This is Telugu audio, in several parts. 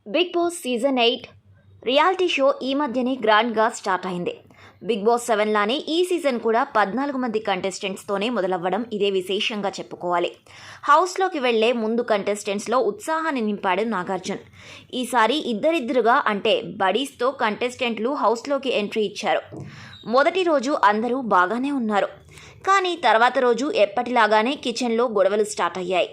Big boss season 8 reality show ఈ మధ్యనే గ్రాండ్గా స్టార్ట్ అయింది. బిగ్ బాస్ 7 లానే ఈ సీజన్ కూడా 14 మంది కంటెస్టెంట్స్తోనే మొదలవ్వడం ఇదే విశేషంగా చెప్పుకోవాలి. హౌస్లోకి వెళ్లే ముందు కంటెస్టెంట్స్లో ఉత్సాహాన్ని నింపాడు నాగార్జున. ఈసారి ఇద్దరిద్దరుగా అంటే బడీస్తో కంటెస్టెంట్లు హౌస్లోకి ఎంట్రీ ఇచ్చారు. మొదటి రోజు అందరూ బాగానే ఉన్నారు. కానీ తర్వాత రోజు ఎప్పటిలాగానే కిచెన్లో గొడవలు స్టార్ట్ అయ్యాయి.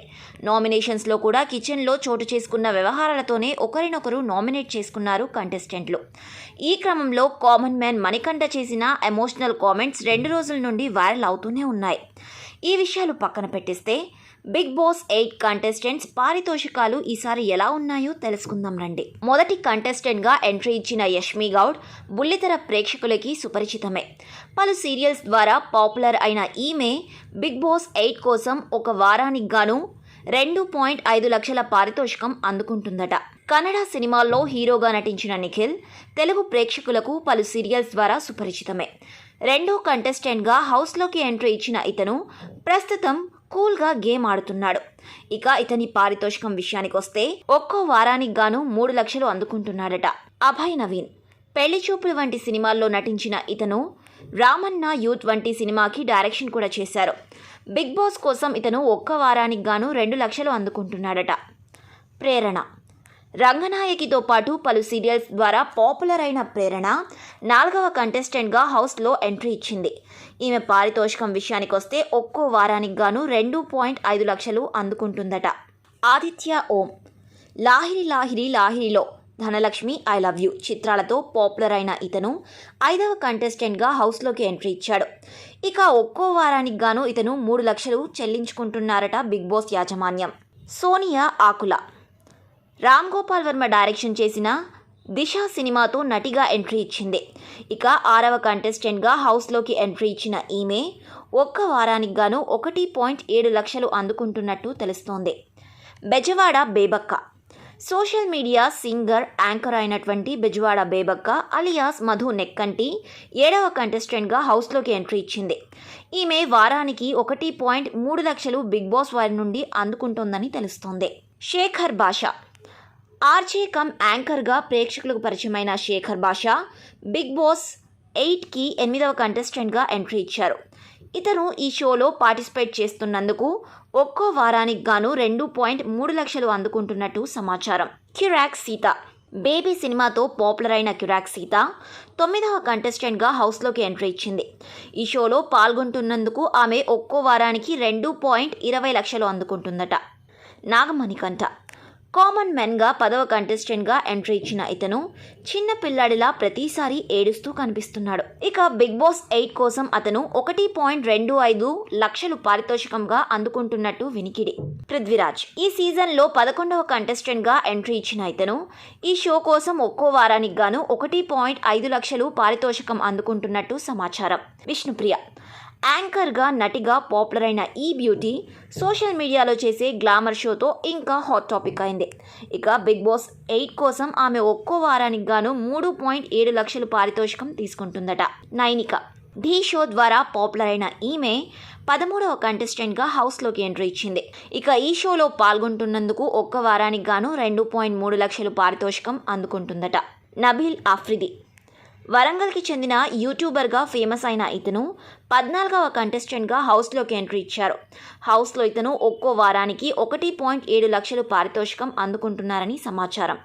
నామినేషన్స్లో కూడా కిచెన్లో చోటు చేసుకున్న వ్యవహారాలతోనే ఒకరినొకరు నామినేట్ చేసుకున్నారు కంటెస్టెంట్లు. ఈ క్రమంలో కామన్ మ్యాన్ మణికంఠ చేసిన ఎమోషనల్ కామెంట్స్ 2 రోజుల నుండి వైరల్ అవుతూనే ఉన్నాయి. ఈ విషయాలు పక్కన పెట్టిస్తే బిగ్ బాస్ 8 కంటెస్టెంట్స్ పారితోషికాలు ఈసారి ఎలా ఉన్నాయో తెలుసుకుందాం రండి. మొదటి కంటెస్టెంట్గా ఎంట్రీ ఇచ్చిన యష్మి గౌడ్ బుల్లితెర ప్రేక్షకులకి సుపరిచితమే. పలు సీరియల్స్ ద్వారా పాపులర్ అయిన ఈమె బిగ్ బాస్ 8 కోసం ఒక వారానికి గాను 2.5 లక్షల పారితోషికం అందుకుంటుందట. కన్నడ సినిమాల్లో హీరోగా నటించిన నిఖిల్ తెలుగు ప్రేక్షకులకు పలు సీరియల్స్ ద్వారా సుపరిచితమే. రెండో కంటెస్టెంట్గా హౌస్లోకి ఎంట్రీ ఇచ్చిన ఇతను ప్రస్తుతం కూల్గా గేమ్ ఆడుతున్నాడు. ఇక ఇతని పారితోషికం విషయానికి వస్తే ఒక్కో వారానికి గాను 3 లక్షలు అందుకుంటున్నాడట. అభయ్ నవీన్ పెళ్లి చూపులు వంటి సినిమాల్లో నటించిన ఇతను రామన్న యూత్ వంటి సినిమాకి డైరెక్షన్ కూడా చేశారు. బిగ్ బాస్ కోసం ఇతను ఒక్క వారానికి గాను 2 లక్షలు అందుకుంటున్నాడట. ప్రేరణ రంగనాయకితో పాటు పలు సీరియల్స్ ద్వారా పాపులర్ అయిన ప్రేరణ 4వ కంటెస్టెంట్గా హౌస్లో ఎంట్రీ ఇచ్చింది. ఈమె పారితోషికం విషయానికి వస్తే ఒక్కో వారానికి గాను 2.5 లక్షలు అందుకుంటుందట. ఆదిత్య ఓం లాహిరి లాహిరి లాహిరిలో ధనలక్ష్మి ఐ లవ్ యూ చిత్రాలతో పాపులర్ అయిన ఇతను 5వ కంటెస్టెంట్గా హౌస్లోకి ఎంట్రీ ఇచ్చాడు. ఇక ఒక్కో వారానికి గాను ఇతను 3 లక్షలు చెల్లించుకుంటున్నారట బిగ్ బాస్ యాజమాన్యం. సోనియా ఆకుల రామ్ గోపాల్ వర్మ డైరెక్షన్ చేసిన దిశ సినిమాతో నటిగా ఎంట్రీ ఇచ్చింది. ఇక 6వ కంటెస్టెంట్గా హౌస్లోకి ఎంట్రీ ఇచ్చిన ఈమె ఒక్క వారానికి గాను 1.7 లక్షలు అందుకుంటున్నట్టు తెలుస్తోంది. Bezawada Bebakka social media singer anchor అయినటువంటి బెజవాడ బేబక్క అలియాస్ మధు నెక్కంటి 7వ కంటెస్టెంట్గా హౌస్లోకి ఎంట్రీ ఇచ్చింది. ఈమె వారానికి 1.3 లక్షలు బిగ్ బాస్ వారి నుండి అందుకుంటోందని తెలుస్తోంది. శేఖర్ భాషా ఆర్జే కమ్ యాంకర్గా ప్రేక్షకులకు పరిచయమైన శేఖర్ భాషా బిగ్ బాస్ 8కి 8వ కంటెస్టెంట్గా ఎంట్రీ ఇచ్చారు. ఇతను ఈ షోలో పార్టిసిపేట్ చేస్తున్నందుకు ఒక్కో వారానికి గాను 2.3 లక్షలు అందుకుంటున్నట్టు సమాచారం. క్యురాక్ సీత బేబీ సినిమాతో పాపులర్ అయిన క్యురాక్ సీత 9వ కంటెస్టెంట్గా హౌస్లోకి ఎంట్రీ ఇచ్చింది. ఈ షోలో పాల్గొంటున్నందుకు ఆమె ఒక్కో వారానికి 2.20 లక్షలు అందుకుంటుందట. నాగమణికంఠ కామన్ మెన్గా 10వ కంటెస్టెంట్గా ఎంట్రీ ఇచ్చిన ఇతను చిన్న పిల్లాడిలా ప్రతిసారి ఏడుస్తూ కనిపిస్తున్నాడు. ఇక బిగ్ బాస్ 8 కోసం అతను 1.25 లక్షలు పారితోషికంగా అందుకుంటున్నట్టు వినికిడి. పృథ్వీరాజ్ ఈ సీజన్లో 11వ కంటెస్టెంట్గా ఎంట్రీ ఇచ్చిన ఇతను ఈ షో కోసం ఒక్కో వారానికి గాను 1.5 లక్షలు పారితోషికం అందుకుంటున్నట్టు సమాచారం. విష్ణుప్రియ యాంకర్గా నటిగా పాపులర్ అయిన ఈ బ్యూటీ సోషల్ మీడియాలో చేసే గ్లామర్ షోతో ఇంకా హాట్ టాపిక్ అయింది. ఇక బిగ్ బాస్ 8 కోసం ఆమె ఒక్కో వారానికి గాను 3.7 లక్షలు పారితోషికం తీసుకుంటుందట. నైనిక ఢీ షో ద్వారా పాపులర్ అయిన ఈమె 13వ కంటెస్టెంట్గా హౌస్లోకి ఎంట్రీ ఇచ్చింది. ఇక ఈ షోలో పాల్గొంటున్నందుకు ఒక్క వారానికి గాను 2.3 లక్షలు పారితోషికం అందుకుంటుందట. నబీల్ ఆఫ్రిది వరంగల్కి చెందిన యూట్యూబర్గా ఫేమస్ అయిన ఇతను 14వ కంటెస్టెంట్గా హౌస్లోకి ఎంట్రీ ఇచ్చారు. హౌస్లో ఇతను ఒక్కో వారానికి 1.7 లక్షలు పారితోషికం అందుకుంటున్నారని సమాచారం.